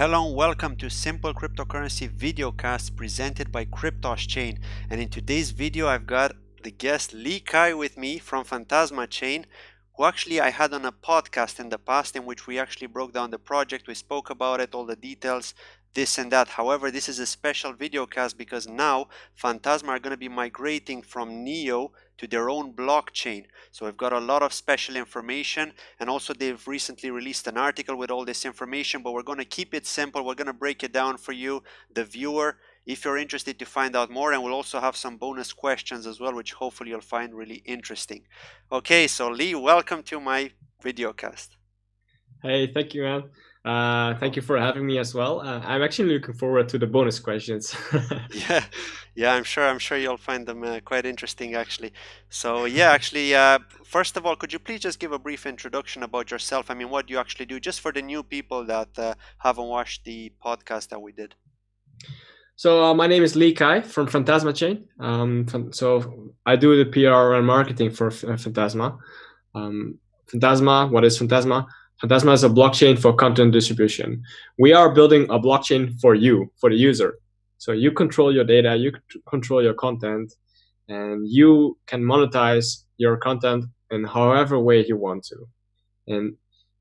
Hello and welcome to Simple Cryptocurrency videocast presented by Phantasma Chain. And in today's video I've got the guest Lee Kai with me from Phantasma Chain, who actually I had on a podcast in the past in which we actually broke down the project, we spoke about it, all the details, this and that. However, this is a special videocast because now Phantasma are going to be migrating from Neo to their own blockchain. So we've got a lot of special information, and also they've recently released an article with all this information, but we're going to keep it simple. We're going to break it down for you, the viewer, if you're interested to find out more, and we'll also have some bonus questions as well, which hopefully you'll find really interesting. Okay, so Lee, welcome to my videocast. Hey, thank you, man. Thank you for having me as well. I'm actually looking forward to the bonus questions. Yeah, I'm sure you'll find them quite interesting, actually. So yeah, actually, first of all, could you please just give a brief introduction about yourself? I mean, what you actually do, just for the new people that haven't watched the podcast that we did. So my name is Lee Kai from Phantasma Chain. So I do the PR and marketing for Phantasma. Phantasma, what is Phantasma? Phantasma is a blockchain for content distribution. We are building a blockchain for you, for the user. So you control your data, you control your content, and you can monetize your content in however way you want to. And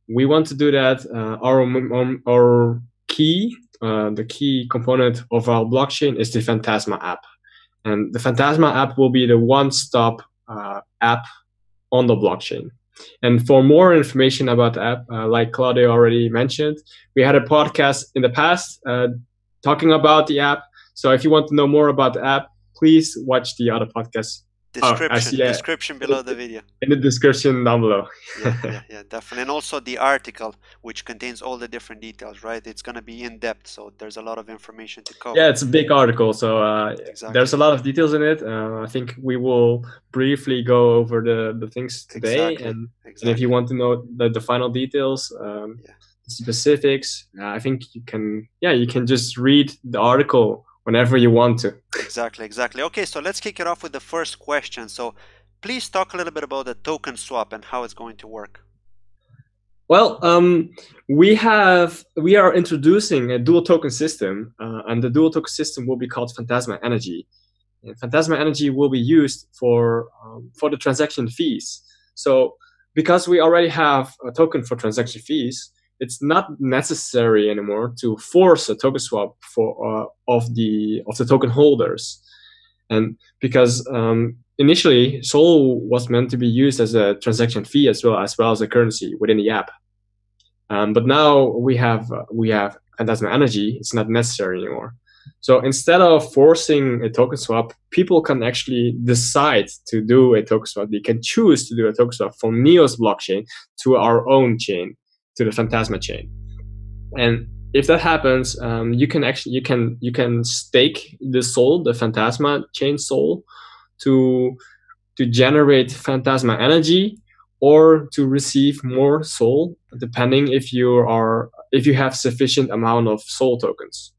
we want to do that. Our key, the key component of our blockchain is the Phantasma app. And the Phantasma app will be the one-stop app on the blockchain. And for more information about the app, like Claudio already mentioned, we had a podcast in the past talking about the app. So if you want to know more about the app, please watch the other podcast. Description below the video. In the description down below. Yeah, definitely. And also the article, which contains all the different details, right? It's going to be in depth, so there's a lot of information to cover. Yeah, it's a big article, so exactly. There's a lot of details in it. I think we will briefly go over the things today, and if you want to know the final details, the specifics, I think you can just read the article whenever you want to. Exactly. Okay, so let's kick it off with the first question. So please talk a little bit about the token swap and how it's going to work. Well, we are introducing a dual token system, and the dual token system will be called Phantasma Energy. And Phantasma Energy will be used for the transaction fees. So because we already have a token for transaction fees, it's not necessary anymore to force a token swap for of the token holders. And because initially Sol was meant to be used as a transaction fee as well as a currency within the app. But now we have Phantasma Energy. It's not necessary anymore. So instead of forcing a token swap, people can actually decide to do a token swap. They can choose to do a token swap from Neo's blockchain to our own chain, to the Phantasma chain. And if that happens, you can stake the Sol, the Phantasma chain Sol, to generate Phantasma Energy, or to receive more Sol, depending if you have sufficient amount of Sol tokens.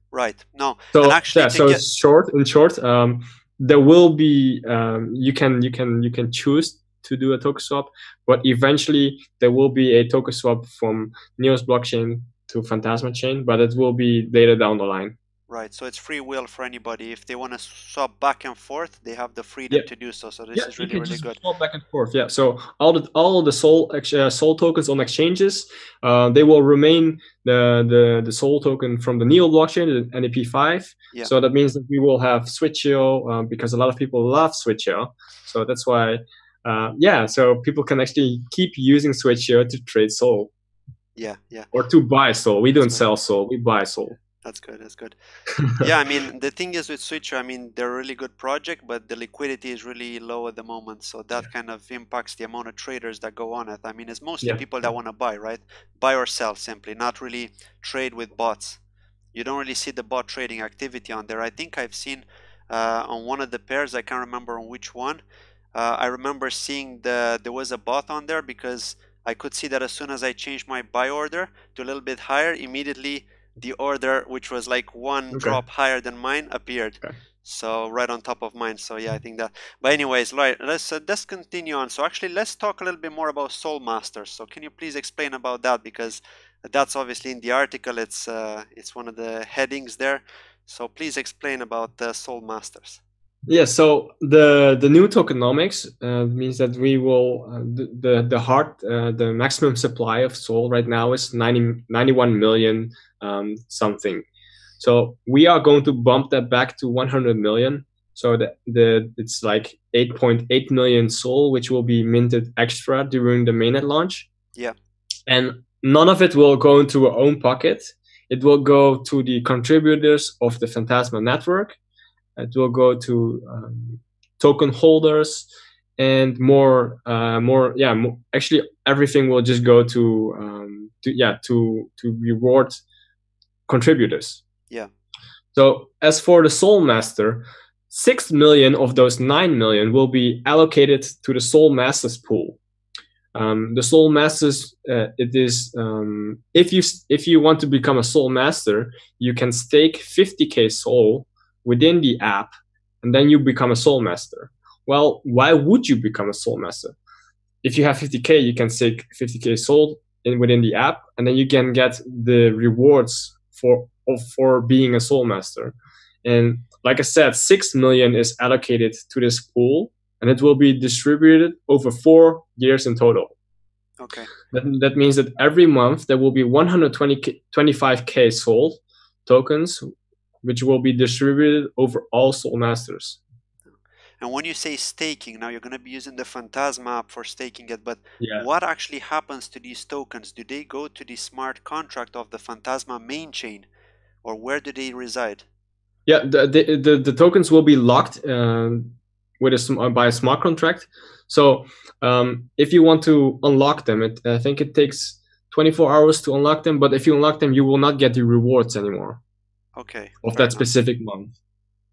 Right. No. So in short, there will be you can choose to do a token swap, but eventually there will be a token swap from Neo's blockchain to Phantasma chain, but it will be later down the line. Right, so it's free will for anybody. If they want to swap back and forth, they have the freedom to do so. So this is really good. Swap back and forth. Yeah. So all the Sol tokens on exchanges, they will remain the Sol token from the Neo blockchain, the NEP5. Yeah. So that means that we will have Switch.io because a lot of people love Switch.io. So that's why, so people can actually keep using Switch.io to trade Sol. Yeah. Or to buy Sol. We don't sell Sol. We buy Sol. That's good. Yeah, I mean, the thing is with Switch.io, I mean, they're a really good project, but the liquidity is really low at the moment. So that kind of impacts the amount of traders that go on it. I mean, it's mostly people that want to buy, right? Buy or sell simply, not really trade with bots. You don't really see the bot trading activity on there. I think I've seen on one of the pairs, I can't remember on which one. I remember seeing there was a bot on there because I could see that as soon as I changed my buy order to a little bit higher, immediately the order, which was like one drop higher than mine, appeared. So right on top of mine. So yeah, I think that. But anyways, right, let's continue on. So actually, let's talk a little bit more about Sol Masters. So can you please explain about that? Because That's obviously in the article. It's one of the headings there. So please explain about the Soul Masters. Yeah, so the new tokenomics means that we will the maximum supply of Sol right now is 91 million something. So we are going to bump that back to 100 million. So it's like 8.8 million Sol, which will be minted extra during the mainnet launch. Yeah. And none of it will go into our own pocket. It will go to the contributors of the Phantasma network. It will go to token holders and actually everything will just go to reward contributors. Yeah. So as for the Soul Master, 6 million of those 9 million will be allocated to the Soul Masters pool. The Soul Masters, it is if you want to become a Soul Master, you can stake 50k Soul within the app, and then you become a Soul Master. Well, why would you become a Soul Master? If you have 50k, you can stake 50k Soul within the app, and then you can get the rewards for being a Soul Master. And like I said, 6 million is allocated to this pool, and it will be distributed over 4 years in total. Okay. That means that every month there will be 125k Soul tokens, which will be distributed over all Soul Masters. And when you say staking, now you're going to be using the Phantasma app for staking it, but Yeah. what actually happens to these tokens? Do they go to the smart contract of the Phantasma main chain, or where do they reside? Yeah, the tokens will be locked by a smart contract. So if you want to unlock them, I think it takes 24 hours to unlock them. But if you unlock them, you will not get the rewards anymore. Okay. Of that specific month.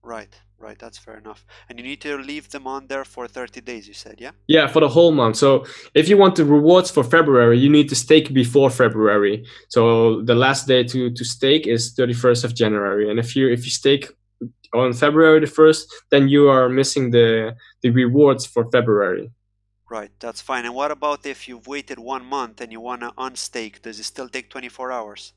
Right, that's fair enough. And you need to leave them on there for 30 days, you said, yeah? Yeah, for the whole month. So if you want the rewards for February, you need to stake before February. So the last day to stake is 31st of January. And if you stake on February the 1st, then you are missing the rewards for February. Right, that's fine. And what about if you've waited 1 month and you want to unstake? Does it still take 24 hours?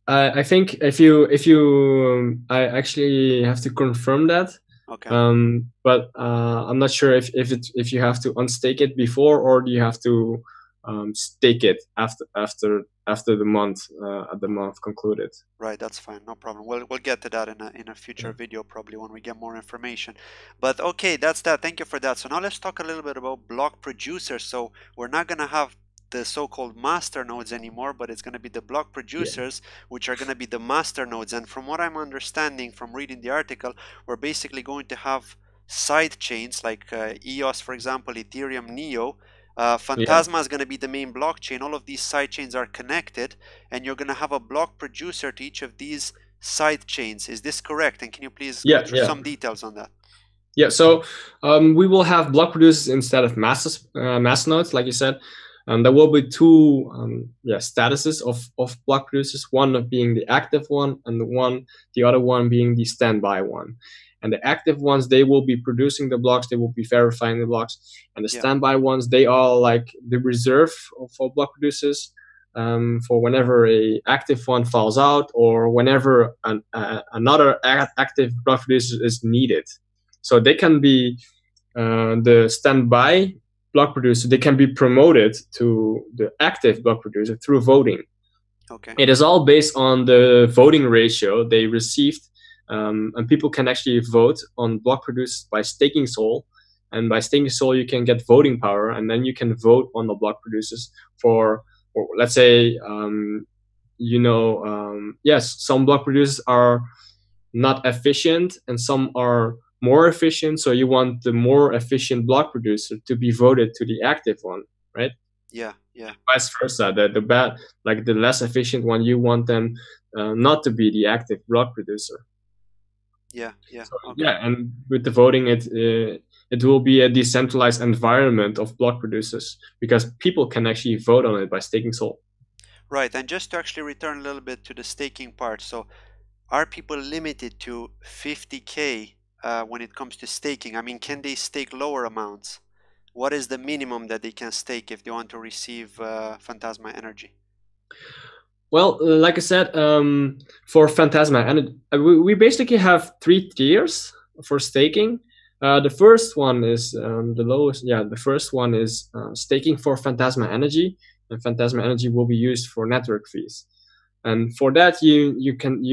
I think I actually have to confirm that. Okay. But I'm not sure if you have to unstake it before, or do you have to stake it after the month concluded. Right, that's fine, no problem. We'll get to that in a future video, probably when we get more information. But okay, that's that. Thank you for that. So now let's talk a little bit about block producers. So we're not gonna have the so-called master nodes anymore, but it's going to be the block producers, which are going to be the master nodes. And from what I'm understanding from reading the article, we're basically going to have side chains like EOS, for example, Ethereum, Neo. Phantasma is going to be the main blockchain. All of these side chains are connected, and you're going to have a block producer to each of these side chains. Is this correct? And can you please go through some details on that? Yeah, so we will have block producers instead of master nodes, like you said. There will be two statuses of block producers, one being the active one and the other one being the standby one. And the active ones, they will be producing the blocks, they will be verifying the blocks. And the standby ones, they are like the reserve for block producers for whenever a active one falls out, or whenever another active block producer is needed. So they can be the standby block producer, they can be promoted to the active block producer through voting. Okay. It is all based on the voting ratio they received, and people can actually vote on block producers by staking Sol. And by staking Sol, you can get voting power, and then you can vote on the block producers for let's say, yes, some block producers are not efficient and some are more efficient, so you want the more efficient block producer to be voted to the active one, right? Yeah. Vice versa, the less efficient one, you want them not to be the active block producer. Yeah. So, okay. Yeah, and with the voting, it will be a decentralized environment of block producers because people can actually vote on it by staking Sol. Right, and just to actually return a little bit to the staking part, so are people limited to 50k when it comes to staking? I mean, can they stake lower amounts? what is the minimum that they can stake if they want to receive Phantasma energy? Well, like I said, for Phantasma, and we basically have 3 tiers for staking. The first one is the lowest. Yeah, the first one is staking for Phantasma energy, and Phantasma energy will be used for network fees. And for that, you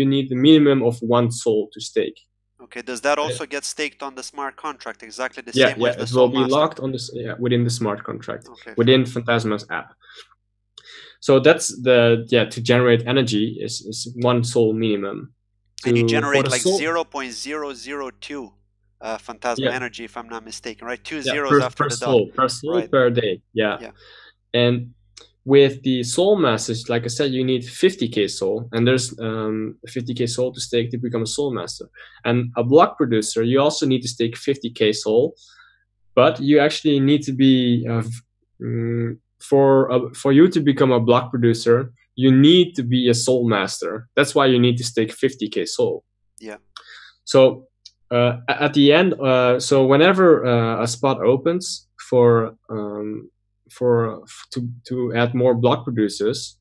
need the minimum of 1 SOL to stake. Okay, does that also get staked on the smart contract exactly the Yeah, same way as the it will Soul be Master? locked on this within the smart contract, okay, within Phantasma's app. So that's to generate energy is 1 SOL minimum. And you generate like 0.002 Phantasma energy, if I'm not mistaken, right? Two zeros after the dot. Per SOL per day. Yeah. And with the Soul Masters, like I said, you need 50k Soul, and there's 50k Soul to stake to become a Soul Master. And a block producer, you also need to stake 50k Soul, but you actually need to be for you to become a block producer, you need to be a Soul Master. That's why you need to stake 50k Soul. Yeah. So at the end, so whenever a spot opens to add more block producers,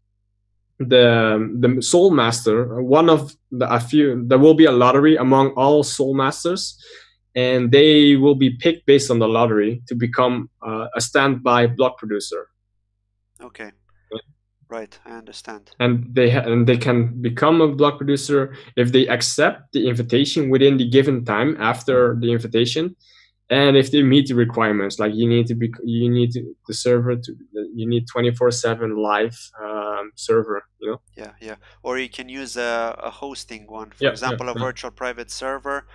the Soul Master, one of a few, there will be a lottery among all Soul Masters, and they will be picked based on the lottery to become a standby block producer. Okay. Right, I understand. And they can become a block producer if they accept the invitation within the given time after the invitation, and if they meet the requirements, like you need the server to, you need 24/7 live server, you know. Yeah. Or you can use a hosting one, for example, a virtual private server.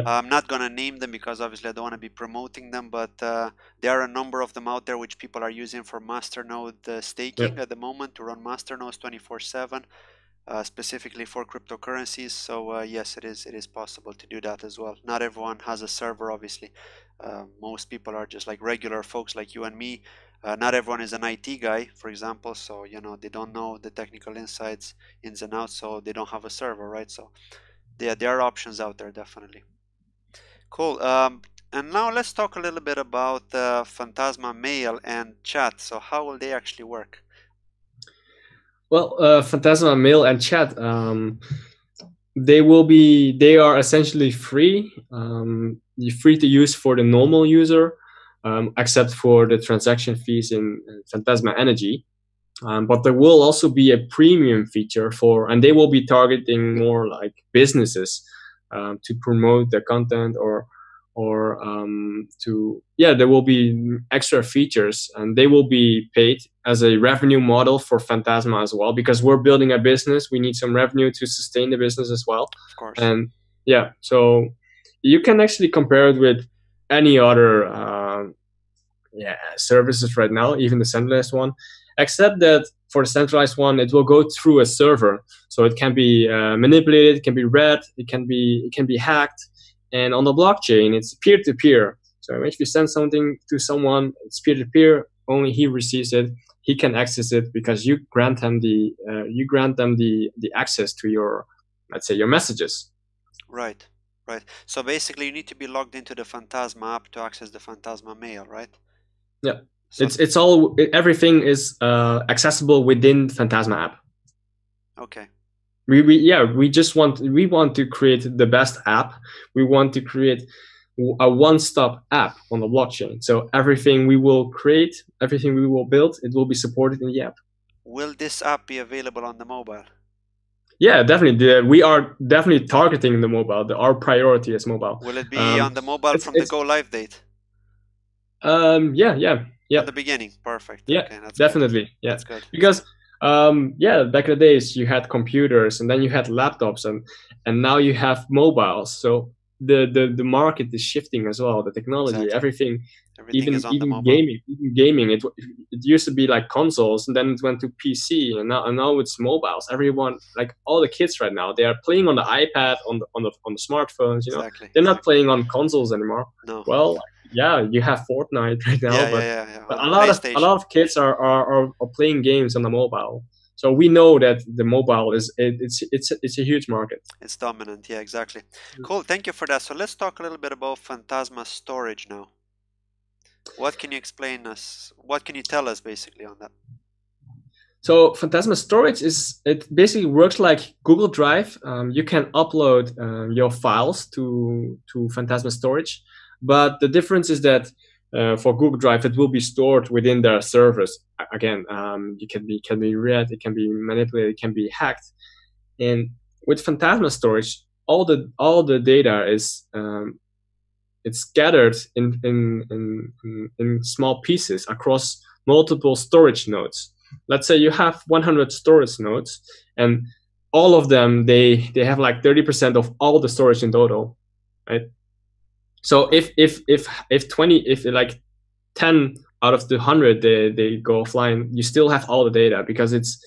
I'm not gonna name them because obviously I don't want to be promoting them, but there are a number of them out there which people are using for masternode staking at the moment to run masternodes 24/7, specifically for cryptocurrencies. So yes, it is possible to do that as well. Not everyone has a server, obviously. Most people are just like regular folks like you and me. Not everyone is an IT guy, for example, so they don't know the technical insights, ins and outs, so they don't have a server, right? So there are options out there, definitely. Cool. And now let's talk a little bit about Phantasma Mail and Chat. So how will they actually work? Well, Phantasma Mail and Chat, they are essentially free. Free to use for the normal user, except for the transaction fees in Phantasma Energy. But there will also be a premium feature and they will be targeting more like businesses to promote their content or there will be extra features, and they will be paid as a revenue model for Phantasma as well, because we're building a business. We need some revenue to sustain the business as well. Of course. And so you can actually compare it with any other services right now, even the centralized one, except that for the centralized one, it will go through a server, so it can be manipulated, it can be read, it can be hacked. And on the blockchain, it's peer-to-peer. So if you send something to someone, it's peer-to-peer. Only he receives it. He can access it because you grant them the access to your, let's say, your messages. Right. So basically, you need to be logged into the Phantasma app to access the Phantasma Mail, right? Yeah. So everything is accessible within Phantasma app. Okay. We want to create the best app. We want to create a one-stop app on the blockchain. So everything we will create, everything we will build, it will be supported in the app. Will this app be available on the mobile? Yeah, definitely. We are definitely targeting the mobile. Our priority is mobile. Will it be on the mobile from the go live date? Yeah. From the beginning, perfect. Yeah, okay, that's definitely. Good. Yeah, that's good. Because back in the days you had computers, and then you had laptops, and now you have mobiles. So the market is shifting as well. The technology, everything is on the mobile. Gaming. It used to be like consoles, and then it went to PC, and now it's mobiles. Everyone, like all the kids right now, they are playing on the iPad, on the smartphones. You know, they're not playing on consoles anymore. No. Well, yeah, you have Fortnite right now, but a lot of kids are playing games on the mobile. So we know that the mobile it's a huge market. It's dominant, yeah, exactly. Cool, thank you for that. So let's talk a little bit about Phantasma Storage now. What can you explain us? What can you tell us basically on that? So Phantasma Storage it basically works like Google Drive. You can upload your files to Phantasma Storage, but the difference is that for Google Drive it will be stored within their servers. Again, it can be read, it can be manipulated, it can be hacked. And with Phantasma Storage, all the data is it's scattered in small pieces across multiple storage nodes. Let's say you have 100 storage nodes, and all of them they have like 30% of all the storage in total, right? So if 20 if like 10 out of the 100 they go offline, you still have all the data because it's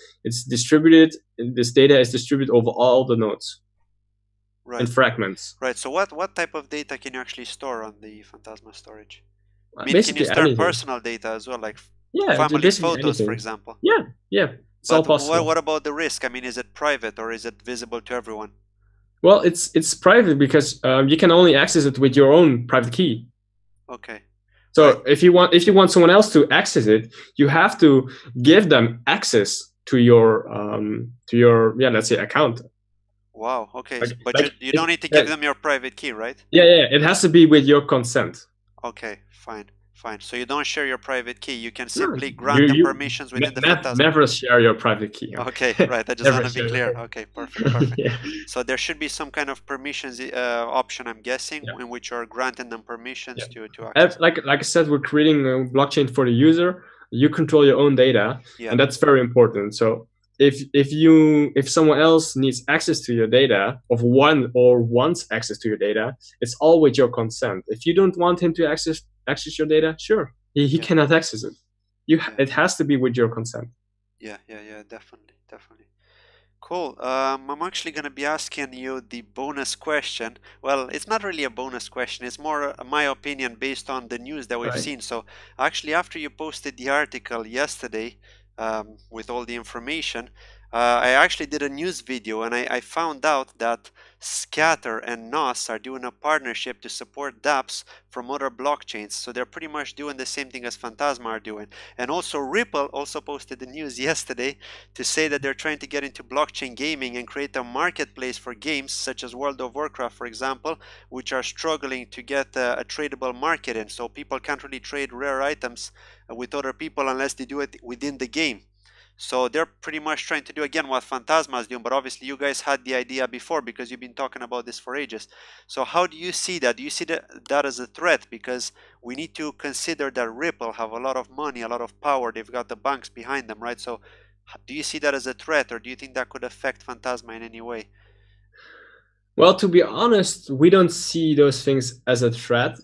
distributed. This data is distributed over all the nodes in fragments. Right. So what type of data can you actually store on the Phantasma storage? I mean, can you Basically store anything. personal data as well, like Yeah, family basically photos, anything. for example? Yeah, it's all possible. What about the risk? I mean, is it private or is it visible to everyone? Well, it's private because you can only access it with your own private key. Okay. So Right. if you want someone else to access it, you have to give them access to your yeah, let's say account. Wow. Okay. Like, But you don't need to give them your private key, right? yeah, it has to be with your consent. Okay. Fine. Fine. So you don't share your private key. You can No, simply grant them permissions within the Phantasma. never share your private key. Okay, right. I just Never want to be share your clear. private Okay, perfect, perfect. yeah. So there should be some kind of permissions option, I'm guessing, Yeah. in which you're granting them permissions Yeah. to access. Like I said, we're creating a blockchain for the user. You control your own data, Yeah. and that's very important. So if someone else needs access to your data, wants access to your data, it's all with your consent. If you don't want him to access your data, sure, he Yeah. cannot access it. It has to be with your consent. Yeah, definitely, definitely. Cool. I'm actually going to be asking you the bonus question. Well, it's not really a bonus question. It's more my opinion based on the news that we've seen. So actually, after you posted the article yesterday with all the information, I actually did a news video and I found out that Scatter and NOS are doing a partnership to support dApps from other blockchains. So they're pretty much doing the same thing as Phantasma are doing. And also Ripple also posted the news yesterday to say that they're trying to get into blockchain gaming and create a marketplace for games such as World of Warcraft, for example, which are struggling to get a tradable market in. So people can't really trade rare items with other people unless they do it within the game. So they're pretty much trying to do again what Phantasma is doing, but obviously you guys had the idea before because you've been talking about this for ages. So how do you see that? Do you see that as a threat? Because we need to consider that Ripple have a lot of money, a lot of power. They've got the banks behind them, right? So do you see that as a threat, or do you think that could affect Phantasma in any way? Well, to be honest, we don't see those things as a threat.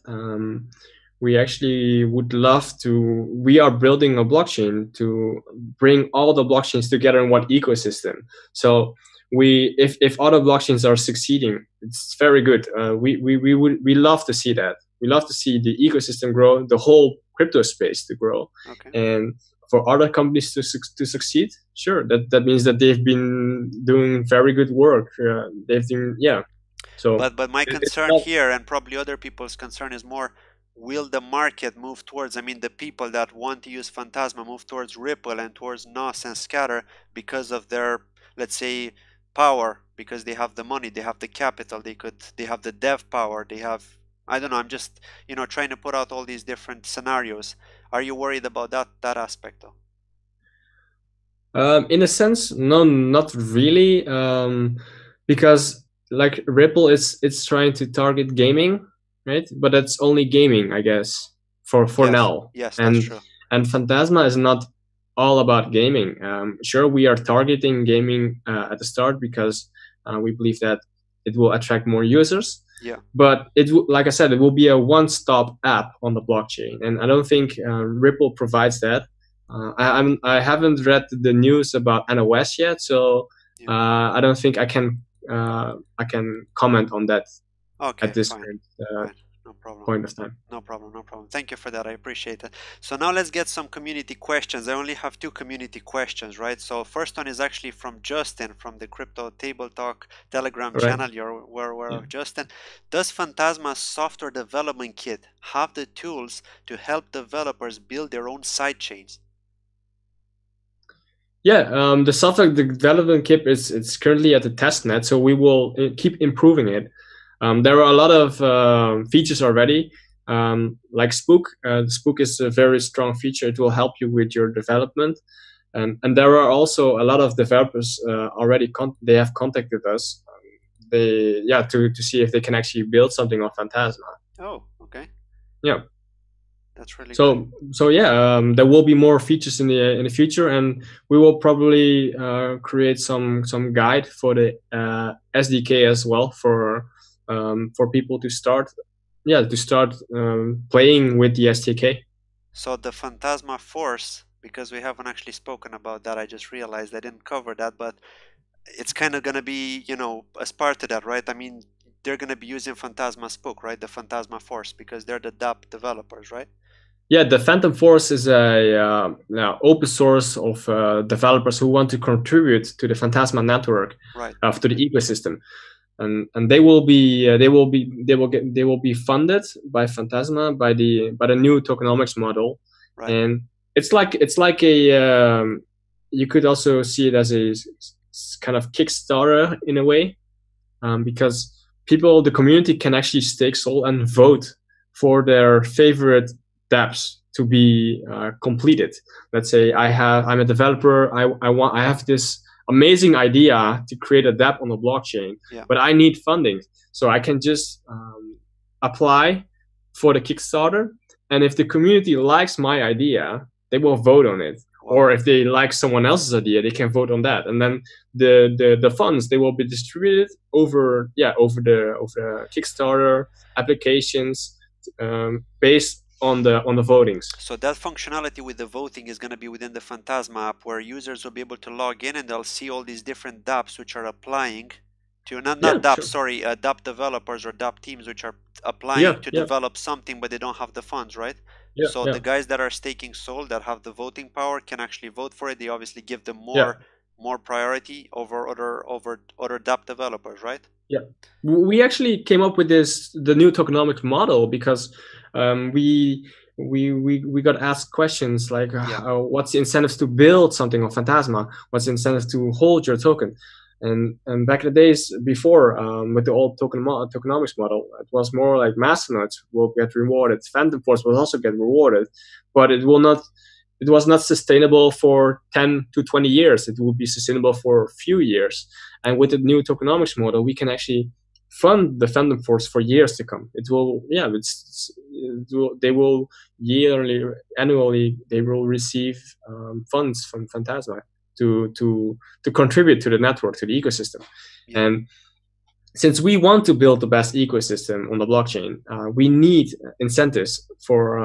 We actually would love to. We are building a blockchain to bring all the blockchains together in one ecosystem. So if other blockchains are succeeding, it's very good. We love to see that. We love to see the ecosystem grow, the whole crypto space to grow, and for other companies to succeed, sure, that means that they've been doing very good work. They've been So, but my concern here, and probably other people's concern, is more: will the market move towards? I mean, the people that want to use Phantasma move towards Ripple and towards NOS and Scatter because of their, let's say, power, because they have the money, they have the capital, they have the dev power, they have. I don't know. I'm just trying to put out all these different scenarios. Are you worried about that aspect though? In a sense, no, not really, because like Ripple it's trying to target gaming, right? But that's only gaming, I guess, for now. Yes, that's true. And Phantasma is not all about gaming. Sure, we are targeting gaming at the start because we believe that it will attract more users. Yeah. But like I said, it will be a one-stop app on the blockchain, and I don't think Ripple provides that. I haven't read the news about NOS yet, so I don't think I can comment on that at this point. Fine. No problem. point of time. No problem, no problem. Thank you for that. I appreciate it. So now let's get some community questions. I only have 2 community questions, right? So first one is actually from Justin from the Crypto Table Talk Telegram All right. channel. You're aware Yeah. of Justin. Does Phantasma software development kit have the tools to help developers build their own sidechains? Yeah, the software development kit is currently at the test net, so we will keep improving it. There are a lot of features already, like Spook. Spook is a very strong feature. It will help you with your development, and there are also a lot of developers already. They have contacted us. To see if they can actually build something on Phantasma. Oh, okay. Yeah. That's really good. So yeah, there will be more features in the future, and we will probably create some guide for the SDK as well for people to start playing with the SDK. So the Phantasma Force, because we haven't actually spoken about that, I just realized I didn't cover that, but it's kind of going to be, you know, as part of that, right? I mean, they're going to be using Phantasma Spook, right? The Phantasma Force, because they're the DApp developers, right? Yeah, the Phantom Force is a open source of developers who want to contribute to the Phantasma network, right, to the ecosystem, and they will be funded by Phantasma by the new tokenomics model, right. and it's like a you could also see it as a kind of Kickstarter in a way, because the community can actually stake Sol and vote for their favorite dApps to be completed. Let's say I'm a developer. I have this amazing idea to create a dApp on the blockchain, Yeah. but I need funding, so I can just apply for the Kickstarter, and if the community likes my idea, they will vote on it. Wow. Or if they like someone else's idea, they can vote on that, and then the funds, they will be distributed over the Kickstarter applications, based on the votings. So that functionality with the voting is going to be within the Phantasma app, where users will be able to log in and they'll see all these different dApps which are applying to not dApps, sure. Sorry, dApp developers or dApp teams which are applying to develop something, but they don't have the funds, right? So the guys that are staking Sol, that have the voting power, can actually vote for it. They obviously give them more priority over other dApp developers, right? Yeah, we actually came up with the new tokenomics model because we got asked questions like, what's the incentives to build something on Phantasma? What's the incentives to hold your token? And back in the days before, with the old tokenomics model, it was more like Masternodes will get rewarded. Phantom Force will also get rewarded, but it was not sustainable for 10 to 20 years. It will be sustainable for a few years. And with the new tokenomics model, we can actually fund the Phantom Force for years to come. They will annually, they will receive funds from Phantasma to contribute to the network, to the ecosystem. Yeah. And since we want to build the best ecosystem on the blockchain, we need incentives for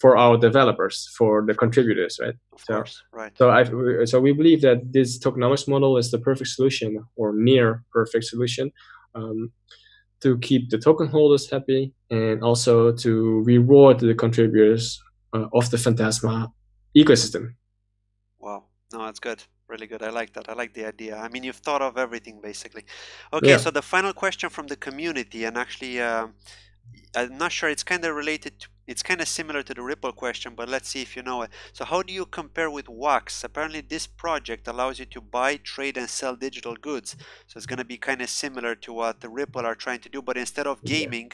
our developers, for the contributors, right? Of course, right. So we believe that this tokenomics model is the perfect solution, or near perfect solution, to keep the token holders happy, and also to reward the contributors of the Phantasma ecosystem. Wow, no, that's good. Really good. I like that. I like the idea. I mean, you've thought of everything basically. Okay, so the final question from the community, and actually, I'm not sure, it's kind of related to, it's kind of similar to the Ripple question, but let's see if you know it. So how do you compare with Wax? Apparently this project allows you to buy, trade, and sell digital goods. So it's going to be kind of similar to what the Ripple are trying to do, but instead of gaming,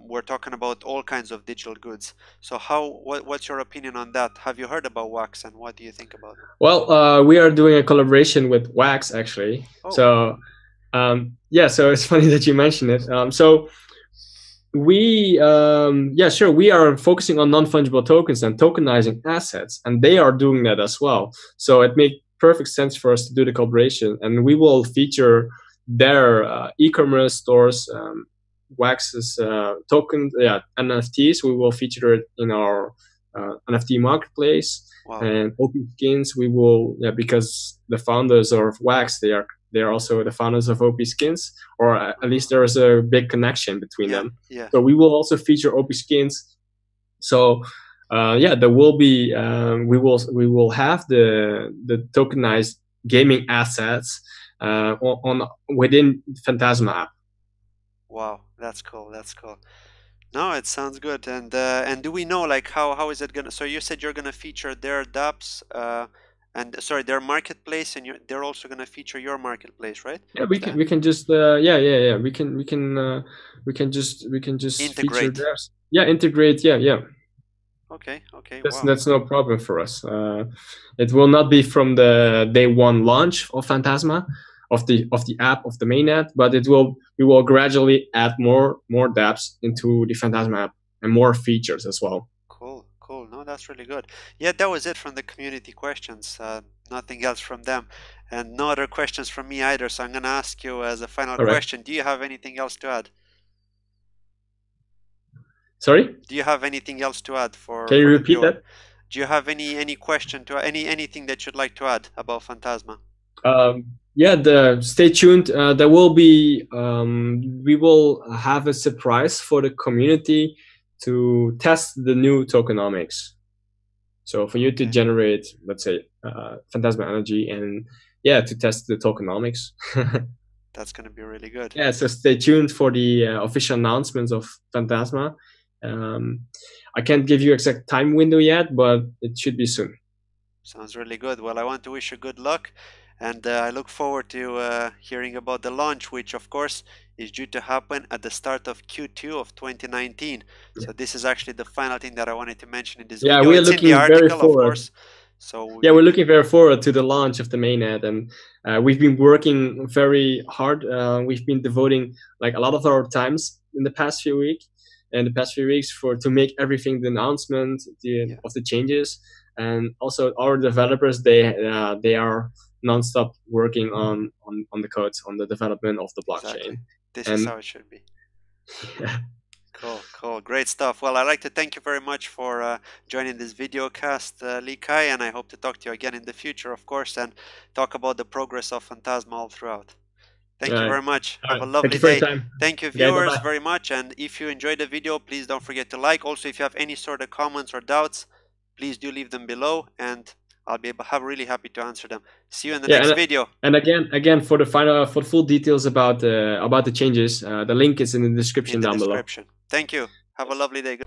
we're talking about all kinds of digital goods. So what's your opinion on that? Have you heard about Wax, and what do you think about it? Well, we are doing a collaboration with Wax, actually. Oh. So so it's funny that you mentioned it. So we we are focusing on non-fungible tokens and tokenizing assets, and they are doing that as well. So it makes perfect sense for us to do the collaboration, and we will feature their e-commerce stores, Wax's NFTs. We will feature it in our NFT marketplace. Wow. And OP skins, we will, because the founders of Wax, they are they're also the founders of OP Skins, or at least there is a big connection between them. Yeah. So we will also feature OP Skins. So yeah, there will be we will have the tokenized gaming assets on within Phantasma app. Wow, that's cool. That's cool. No, it sounds good. And do we know like how is it gonna? So you said you're gonna feature their dApps, and sorry, their marketplace, and they're also gonna feature your marketplace, right? Yeah, we can just yeah we can just feature Integrate. theirs. Yeah, integrate. Yeah. Okay. That's Wow. that's no problem for us. It will not be from the day one launch of Phantasma, of the app, of the main app, but we will gradually add more dApps into the Phantasma app and more features as well. Cool. No, that's really good. Yeah, that was it from the community questions. Nothing else from them, and no other questions from me either. So I'm gonna ask you as a final All right. question: do you have anything else to add? Sorry? Do you have anything else to add for? Can you the repeat viewer? that? Do you have any question to anything that you'd like to add about Phantasma? Yeah, stay tuned. There will be we will have a surprise for the community to test the new tokenomics. So for you to generate, let's say, Phantasma energy, and yeah, to test the tokenomics. That's going to be really good. Yeah, so stay tuned for the official announcements of Phantasma. I can't give you exact time window yet, but it should be soon. Sounds really good. Well, I want to wish you good luck, and I look forward to hearing about the launch, which of course is due to happen at the start of Q2 of 2019. Yeah. So this is actually the final thing that I wanted to mention in this Yeah, video. we are It's looking in the article, very forward. of course. So yeah, we're looking very forward to the launch of the mainnet, and we've been working very hard. We've been devoting like a lot of our times in the past few weeks to make everything the announcement of the changes, and also our developers they are nonstop working on the codes, on the development of the blockchain. Exactly. This is how it should be. Yeah. Cool. Great stuff. Well, I'd like to thank you very much for joining this video cast, Lee Kai, and I hope to talk to you again in the future, of course, and talk about the progress of Phantasma all throughout. Thank you very much. Have a lovely day. Thank you, viewers, very much. And if you enjoyed the video, please don't forget to like. Also, if you have any sort of comments or doubts, please do leave them below, and I'll be really happy to answer them. See you in the next video. And again, for the full details about the changes, the link is in the description down below. Thank you. Have a lovely day.